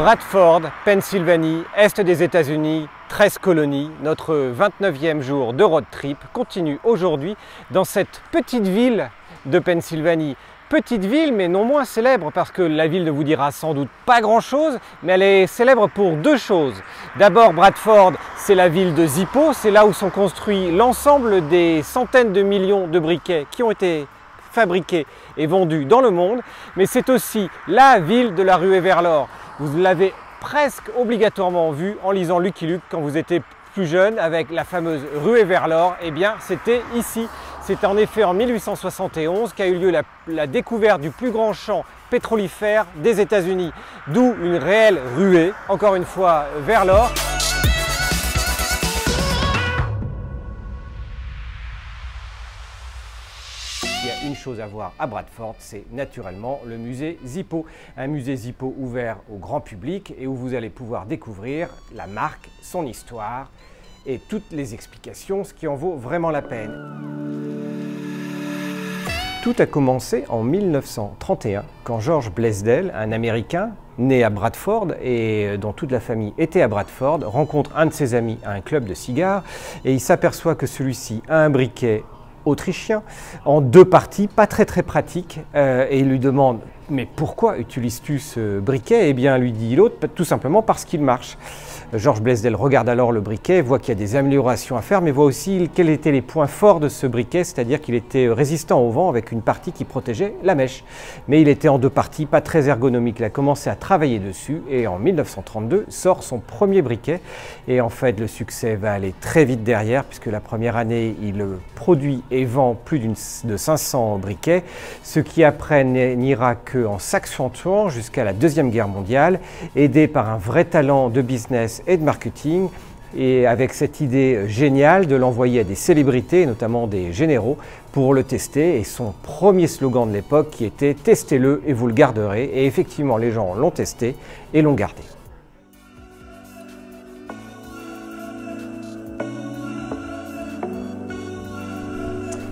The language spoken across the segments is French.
Bradford, Pennsylvanie, est des États-Unis, 13 colonies. Notre 29e jour de road trip continue aujourd'hui dans cette petite ville de Pennsylvanie. Petite ville, mais non moins célèbre, parce que la ville ne vous dira sans doute pas grand-chose, mais elle est célèbre pour deux choses. D'abord, Bradford, c'est la ville de Zippo, c'est là où sont construits l'ensemble des centaines de millions de briquets qui ont été fabriqués et vendus dans le monde, mais c'est aussi la ville de la ruée vers l'or. Vous l'avez presque obligatoirement vu en lisant Lucky Luke quand vous étiez plus jeune, avec la fameuse ruée vers l'or. Eh bien, c'était ici. C'est en effet en 1871 qu'a eu lieu la découverte du plus grand champ pétrolifère des États-Unis. D'où une réelle ruée, encore une fois, vers l'or. Il y a une chose à voir à Bradford, c'est naturellement le musée Zippo. Un musée Zippo ouvert au grand public et où vous allez pouvoir découvrir la marque, son histoire et toutes les explications, ce qui en vaut vraiment la peine. Tout a commencé en 1931, quand George Blaisdell, un Américain né à Bradford et dont toute la famille était à Bradford, rencontre un de ses amis à un club de cigares et il s'aperçoit que celui-ci a un briquet autrichien en deux parties, pas très pratique, et il lui demande « mais pourquoi utilises-tu ce briquet ?» Eh bien, lui dit l'autre, tout simplement parce qu'il marche. George Blaisdell regarde alors le briquet, voit qu'il y a des améliorations à faire, mais voit aussi quels étaient les points forts de ce briquet, c'est-à-dire qu'il était résistant au vent avec une partie qui protégeait la mèche. Mais il était en deux parties, pas très ergonomique. Il a commencé à travailler dessus et en 1932 sort son premier briquet. Et en fait, le succès va aller très vite derrière, puisque la première année, il produit et vend plus de 500 briquets, ce qui après n'ira qu'en s'accentuant jusqu'à la Deuxième Guerre mondiale, aidé par un vrai talent de business et de marketing, et avec cette idée géniale de l'envoyer à des célébrités, notamment des généraux, pour le tester, et son premier slogan de l'époque qui était « Testez-le et vous le garderez », et effectivement les gens l'ont testé et l'ont gardé.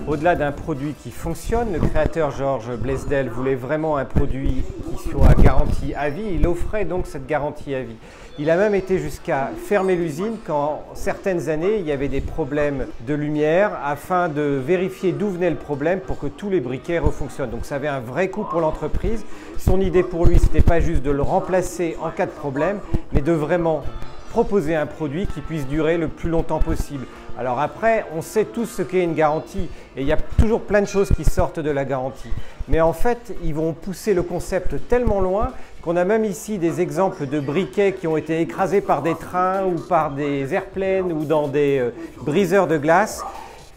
Au-delà d'un produit qui fonctionne, le créateur George Blaisdell voulait vraiment un produit qui soit garanti à vie. Il offrait donc cette garantie à vie. Il a même été jusqu'à fermer l'usine quand, certaines années, il y avait des problèmes de lumière afin de vérifier d'où venait le problème pour que tous les briquets refonctionnent. Donc ça avait un vrai coût pour l'entreprise. Son idée pour lui, ce n'était pas juste de le remplacer en cas de problème, mais de vraiment proposer un produit qui puisse durer le plus longtemps possible. Alors après, on sait tous ce qu'est une garantie et il y a toujours plein de choses qui sortent de la garantie. Mais en fait, ils vont pousser le concept tellement loin qu'on a même ici des exemples de briquets qui ont été écrasés par des trains ou par des airplanes ou dans des briseurs de glace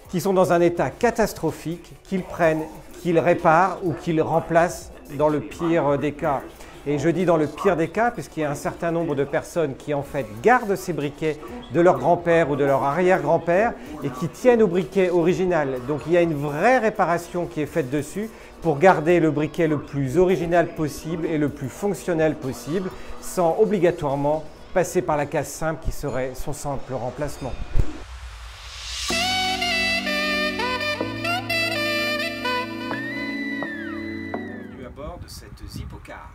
qui sont dans un état catastrophique, qu'ils prennent, qu'ils réparent ou qu'ils remplacent dans le pire des cas. Et je dis dans le pire des cas, puisqu'il y a un certain nombre de personnes qui en fait gardent ces briquets de leur grand-père ou de leur arrière-grand-père et qui tiennent au briquet original. Donc il y a une vraie réparation qui est faite dessus pour garder le briquet le plus original possible et le plus fonctionnel possible, sans obligatoirement passer par la case simple qui serait son simple remplacement. À bord de cette Zippo car.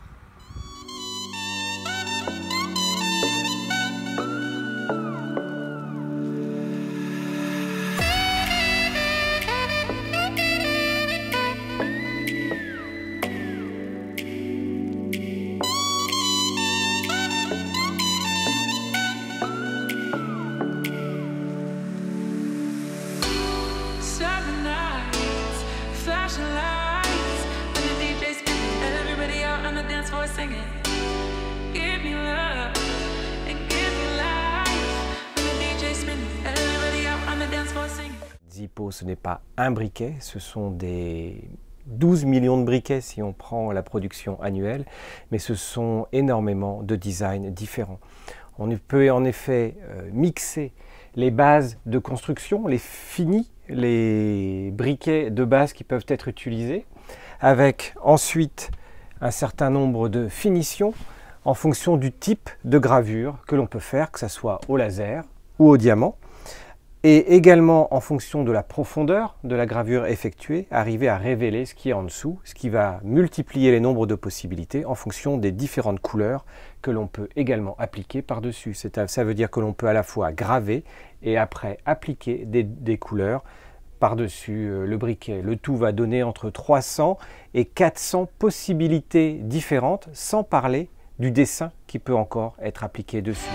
Zippo, ce n'est pas un briquet, ce sont des 12 millions de briquets si on prend la production annuelle, mais ce sont énormément de designs différents. On peut en effet mixer les bases de construction, les finis, les briquets de base qui peuvent être utilisés, avec ensuite un certain nombre de finitions en fonction du type de gravure que l'on peut faire, que ce soit au laser ou au diamant. et également en fonction de la profondeur de la gravure effectuée, arriver à révéler ce qui est en dessous, ce qui va multiplier les nombres de possibilités en fonction des différentes couleurs que l'on peut également appliquer par-dessus. Ça veut dire que l'on peut à la fois graver et après appliquer des couleurs par-dessus le briquet. Le tout va donner entre 300 et 400 possibilités différentes, sans parler du dessin qui peut encore être appliqué dessus.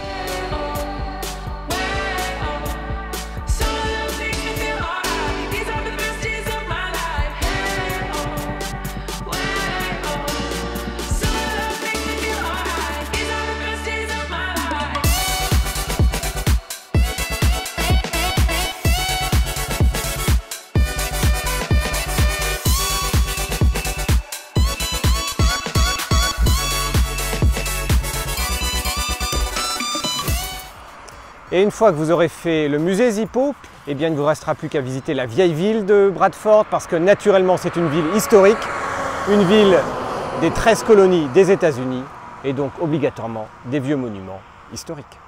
Et une fois que vous aurez fait le musée Zippo, eh bien, il ne vous restera plus qu'à visiter la vieille ville de Bradford, parce que naturellement c'est une ville historique, une ville des 13 colonies des États-Unis, et donc obligatoirement des vieux monuments historiques.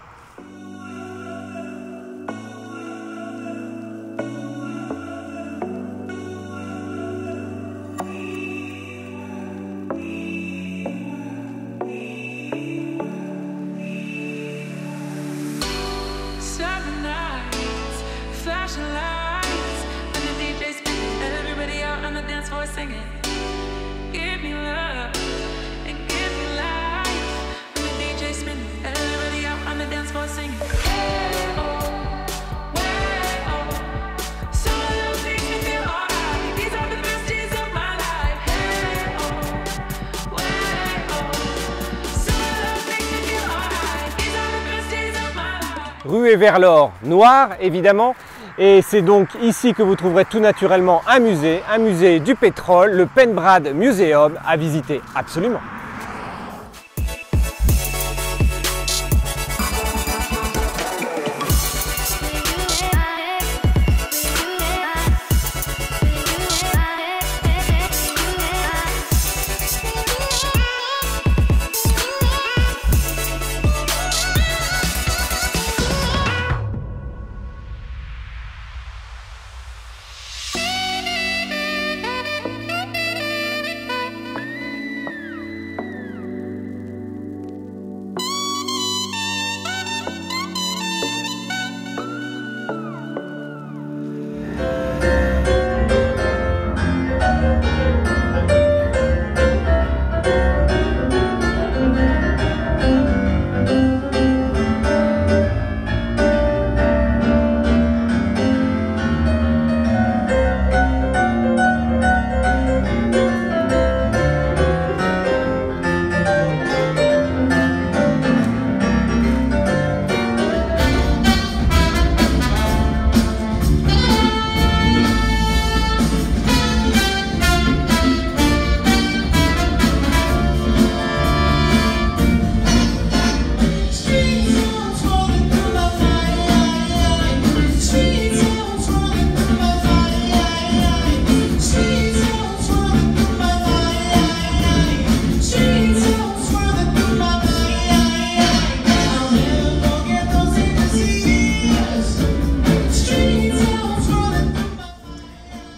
Ruée vers l'or, noir évidemment, et c'est donc ici que vous trouverez tout naturellement un musée du pétrole, le Penn Brad Museum, à visiter absolument.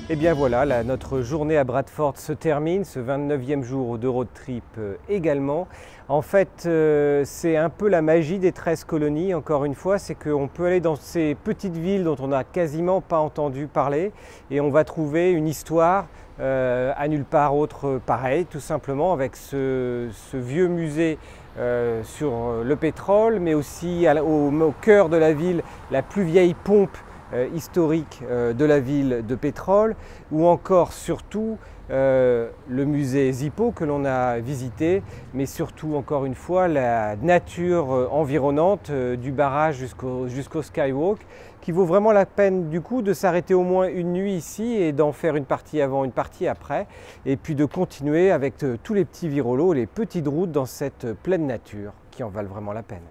Et bien voilà, notre journée à Bradford se termine, ce 29e jour de road trip également. En fait, c'est un peu la magie des 13 colonies, encore une fois, c'est qu'on peut aller dans ces petites villes dont on n'a quasiment pas entendu parler et on va trouver une histoire à nulle part autre pareil, tout simplement avec ce vieux musée sur le pétrole, mais aussi au cœur de la ville, la plus vieille pompe historique de la ville de pétrole, ou encore surtout le musée Zippo que l'on a visité, mais surtout encore une fois la nature environnante du barrage jusqu'au Skywalk, qui vaut vraiment la peine du coup de s'arrêter au moins une nuit ici et d'en faire une partie avant, une partie après, et puis de continuer avec tous les petits virolos, les petites routes dans cette pleine nature qui en valent vraiment la peine.